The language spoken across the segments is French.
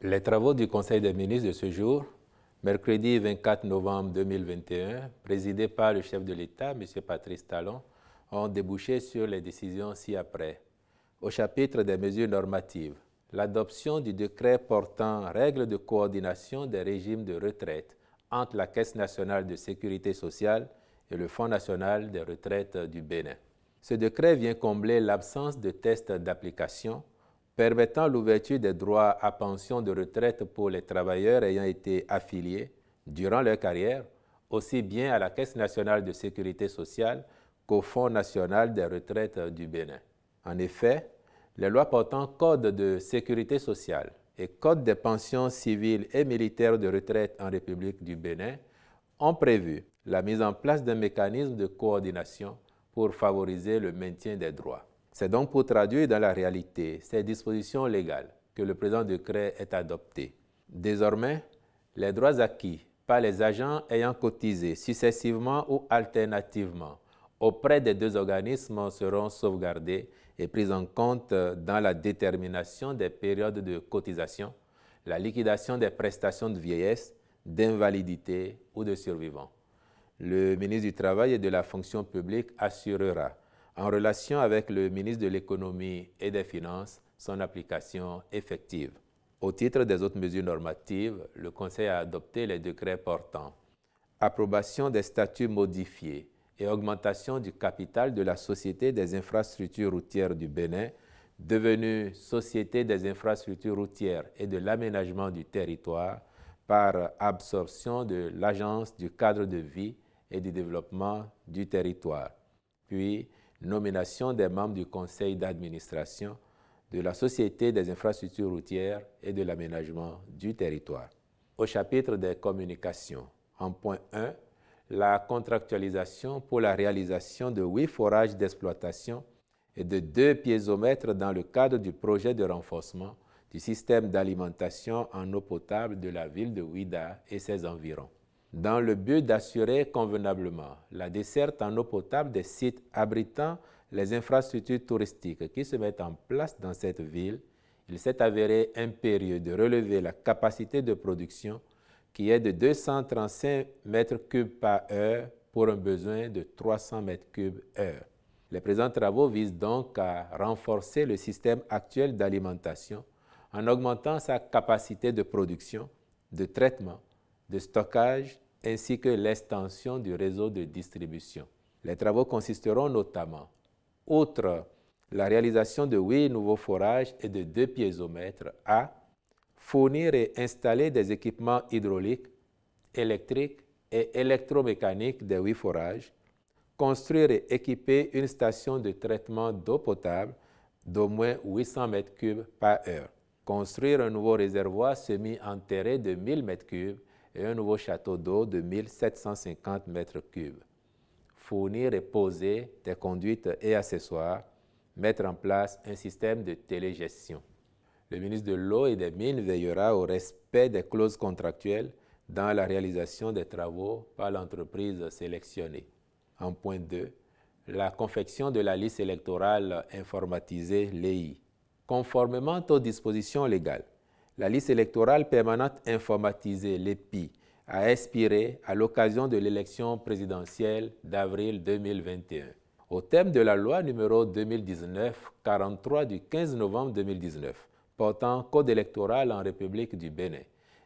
Les travaux du Conseil des ministres de ce jour, mercredi 24 novembre 2021, présidés par le chef de l'État, M. Patrice Talon, ont débouché sur les décisions ci-après. Au chapitre des mesures normatives, l'adoption du décret portant règles de coordination des régimes de retraite entre la Caisse nationale de sécurité sociale et le Fonds national des retraites du Bénin. Ce décret vient combler l'absence de tests d'application permettant l'ouverture des droits à pension de retraite pour les travailleurs ayant été affiliés durant leur carrière, aussi bien à la Caisse nationale de sécurité sociale qu'au Fonds national des retraites du Bénin. En effet, les lois portant Code de sécurité sociale et Code des pensions civiles et militaires de retraite en République du Bénin ont prévu la mise en place d'un mécanisme de coordination pour favoriser le maintien des droits. C'est donc pour traduire dans la réalité ces dispositions légales que le présent décret est adopté. Désormais, les droits acquis par les agents ayant cotisé successivement ou alternativement auprès des deux organismes seront sauvegardés et pris en compte dans la détermination des périodes de cotisation, la liquidation des prestations de vieillesse, d'invalidité ou de survivants. Le ministre du Travail et de la Fonction publique assurera, en relation avec le ministre de l'Économie et des Finances, son application effective. Au titre des autres mesures normatives, le Conseil a adopté les décrets portant approbation des statuts modifiés et augmentation du capital de la Société des infrastructures routières du Bénin, devenue Société des infrastructures routières et de l'aménagement du territoire par absorption de l'Agence du cadre de vie et du développement du territoire, puis nomination des membres du conseil d'administration de la Société des infrastructures routières et de l'aménagement du territoire. Au chapitre des communications, en point 1, la contractualisation pour la réalisation de 8 forages d'exploitation et de 2 piézomètres dans le cadre du projet de renforcement du système d'alimentation en eau potable de la ville de Ouidah et ses environs, dans le but d'assurer convenablement la desserte en eau potable des sites abritant les infrastructures touristiques qui se mettent en place dans cette ville. Il s'est avéré impérieux de relever la capacité de production qui est de 235 m3 par heure pour un besoin de 300 m3 heure. Les présents travaux visent donc à renforcer le système actuel d'alimentation en augmentant sa capacité de production, de traitement, de stockage ainsi que l'extension du réseau de distribution. Les travaux consisteront notamment, outre la réalisation de 8 nouveaux forages et de 2 piézomètres, à fournir et installer des équipements hydrauliques, électriques et électromécaniques des 8 forages, construire et équiper une station de traitement d'eau potable d'au moins 800 m3 par heure, construire un nouveau réservoir semi-enterré de 1000 m3 et un nouveau château d'eau de 1750 m3, fournir et poser des conduites et accessoires, mettre en place un système de télégestion. Le ministre de l'Eau et des Mines veillera au respect des clauses contractuelles dans la réalisation des travaux par l'entreprise sélectionnée. En point 2, la confection de la liste électorale informatisée (LEI). Conformément aux dispositions légales, la liste électorale permanente informatisée (LEPI) a expiré à l'occasion de l'élection présidentielle d'avril 2021. Au terme de la loi numéro 2019-43 du 15 novembre 2019, portant code électoral en République du Bénin,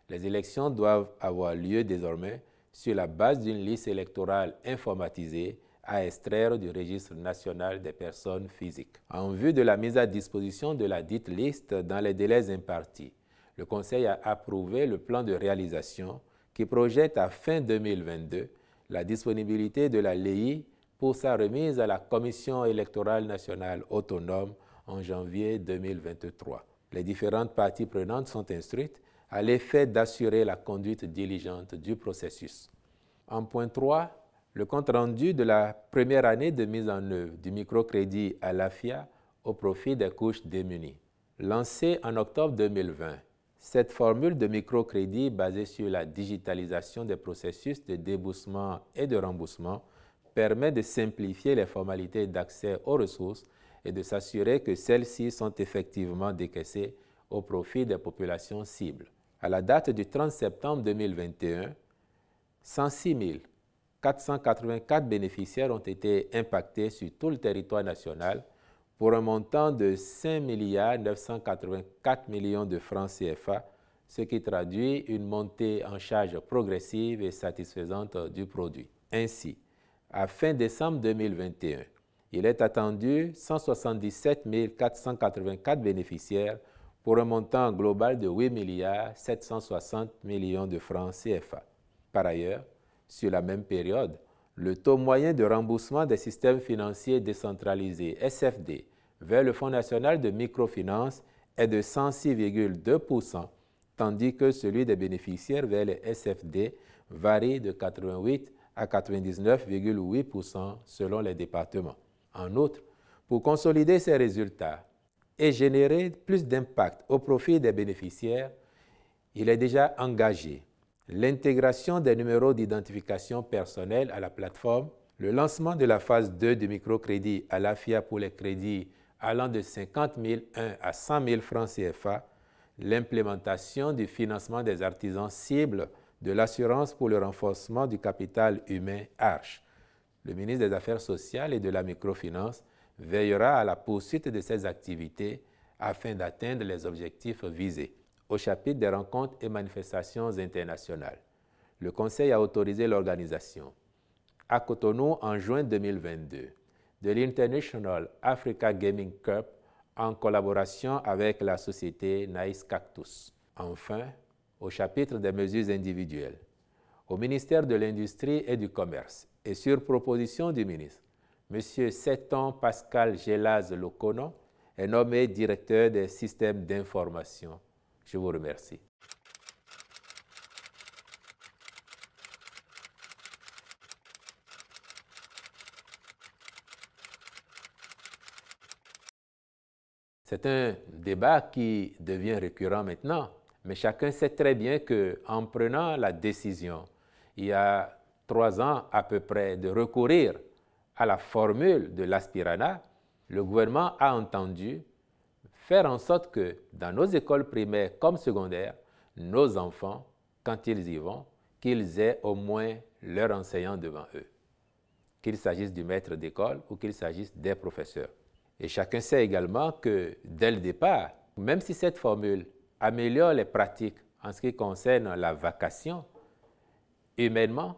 les élections doivent avoir lieu désormais sur la base d'une liste électorale informatisée à extraire du registre national des personnes physiques. En vue de la mise à disposition de la dite liste dans les délais impartis, le Conseil a approuvé le plan de réalisation qui projette à fin 2022 la disponibilité de la LEI pour sa remise à la Commission électorale nationale autonome en janvier 2023. Les différentes parties prenantes sont instruites à l'effet d'assurer la conduite diligente du processus. En point 3, le compte-rendu de la première année de mise en œuvre du microcrédit à l'AFIA au profit des couches démunies. Lancée en octobre 2020, cette formule de microcrédit basée sur la digitalisation des processus de déboursement et de remboursement permet de simplifier les formalités d'accès aux ressources et de s'assurer que celles-ci sont effectivement décaissées au profit des populations cibles. À la date du 30 septembre 2021, 106 484 bénéficiaires ont été impactés sur tout le territoire national pour un montant de 5 984 millions de francs CFA, ce qui traduit une montée en charge progressive et satisfaisante du produit. Ainsi, à fin décembre 2021, il est attendu 177 484 bénéficiaires pour un montant global de 8 760 millions de francs CFA. Par ailleurs, sur la même période, le taux moyen de remboursement des systèmes financiers décentralisés SFD vers le Fonds national de microfinance est de 106,2%, tandis que celui des bénéficiaires vers les SFD varie de 88 à 99,8% selon les départements. En outre, pour consolider ces résultats et générer plus d'impact au profit des bénéficiaires, il est déjà engagé l'intégration des numéros d'identification personnelle à la plateforme, le lancement de la phase 2 du microcrédit à l'AFIA pour les crédits allant de 50 001 à 100 000 francs CFA, l'implémentation du financement des artisans cibles de l'assurance pour le renforcement du capital humain ARCH. Le ministre des Affaires sociales et de la microfinance veillera à la poursuite de ces activités afin d'atteindre les objectifs visés. Au chapitre des rencontres et manifestations internationales, le Conseil a autorisé l'organisation, à Cotonou en juin 2022, de l'International Africa Gaming Cup en collaboration avec la société Nice Cactus. Enfin, au chapitre des mesures individuelles, au ministère de l'Industrie et du Commerce et sur proposition du ministre, M. Seton Pascal Gelaz Lokono est nommé directeur des systèmes d'information. Je vous remercie. C'est un débat qui devient récurrent maintenant, mais chacun sait très bien qu'en prenant la décision, il y a 3 ans à peu près, de recourir à la formule de l'aspirana, le gouvernement a entendu faire en sorte que dans nos écoles primaires comme secondaires, nos enfants, quand ils y vont, qu'ils aient au moins leur enseignant devant eux, qu'il s'agisse du maître d'école ou qu'il s'agisse des professeurs. Et chacun sait également que dès le départ, même si cette formule améliore les pratiques en ce qui concerne la vacation, humainement,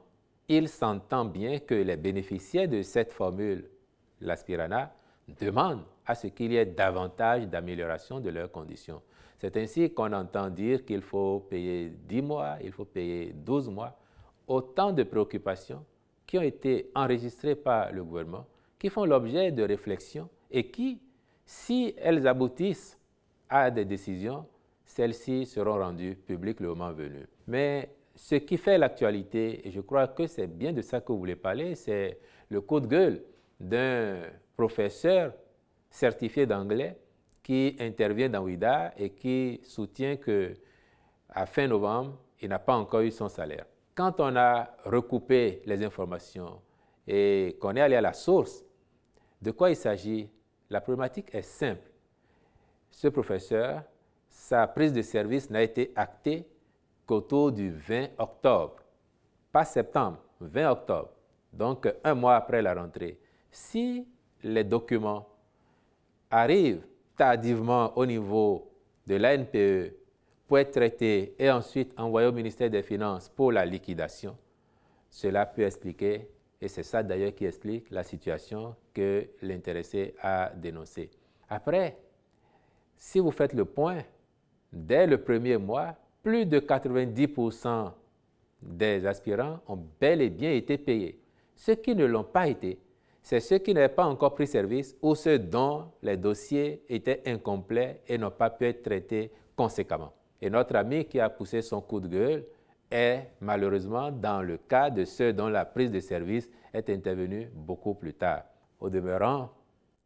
il s'entend bien que les bénéficiaires de cette formule, l'aspirana, demandent à ce qu'il y ait davantage d'amélioration de leurs conditions. C'est ainsi qu'on entend dire qu'il faut payer 10 mois, il faut payer 12 mois, autant de préoccupations qui ont été enregistrées par le gouvernement, qui font l'objet de réflexions et qui, si elles aboutissent à des décisions, celles-ci seront rendues publiques le moment venu. Mais ce qui fait l'actualité, et je crois que c'est bien de ça que vous voulez parler, c'est le coup de gueule d'un professeur certifié d'anglais qui intervient dans WIDA et qui soutient qu'à fin novembre, il n'a pas encore eu son salaire. Quand on a recoupé les informations et qu'on est allé à la source, de quoi il s'agit? La problématique est simple. Ce professeur, sa prise de service n'a été actée qu'autour du 20 octobre, pas septembre, 20 octobre, donc 1 mois après la rentrée. Si les documents arrivent tardivement au niveau de l'ANPE pour être traités et ensuite envoyés au ministère des Finances pour la liquidation, cela peut expliquer, et c'est ça d'ailleurs qui explique la situation que l'intéressé a dénoncée. Après, si vous faites le point, dès le premier mois, plus de 90% des aspirants ont bel et bien été payés. Ceux qui ne l'ont pas été, c'est ceux qui n'avaient pas encore pris service ou ceux dont les dossiers étaient incomplets et n'ont pas pu être traités conséquemment. Et notre ami qui a poussé son coup de gueule est malheureusement dans le cas de ceux dont la prise de service est intervenue beaucoup plus tard. Au demeurant,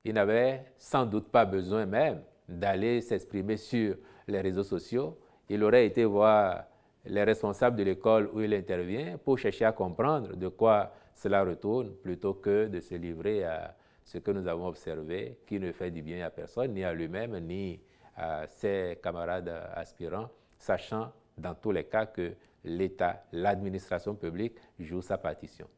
il n'avait sans doute pas besoin même d'aller s'exprimer sur les réseaux sociaux. Il aurait été voir les responsables de l'école où il intervient pour chercher à comprendre de quoi cela retourne plutôt que de se livrer à ce que nous avons observé qui ne fait du bien à personne, ni à lui-même, ni à ses camarades aspirants, sachant dans tous les cas que l'État, l'administration publique joue sa partition.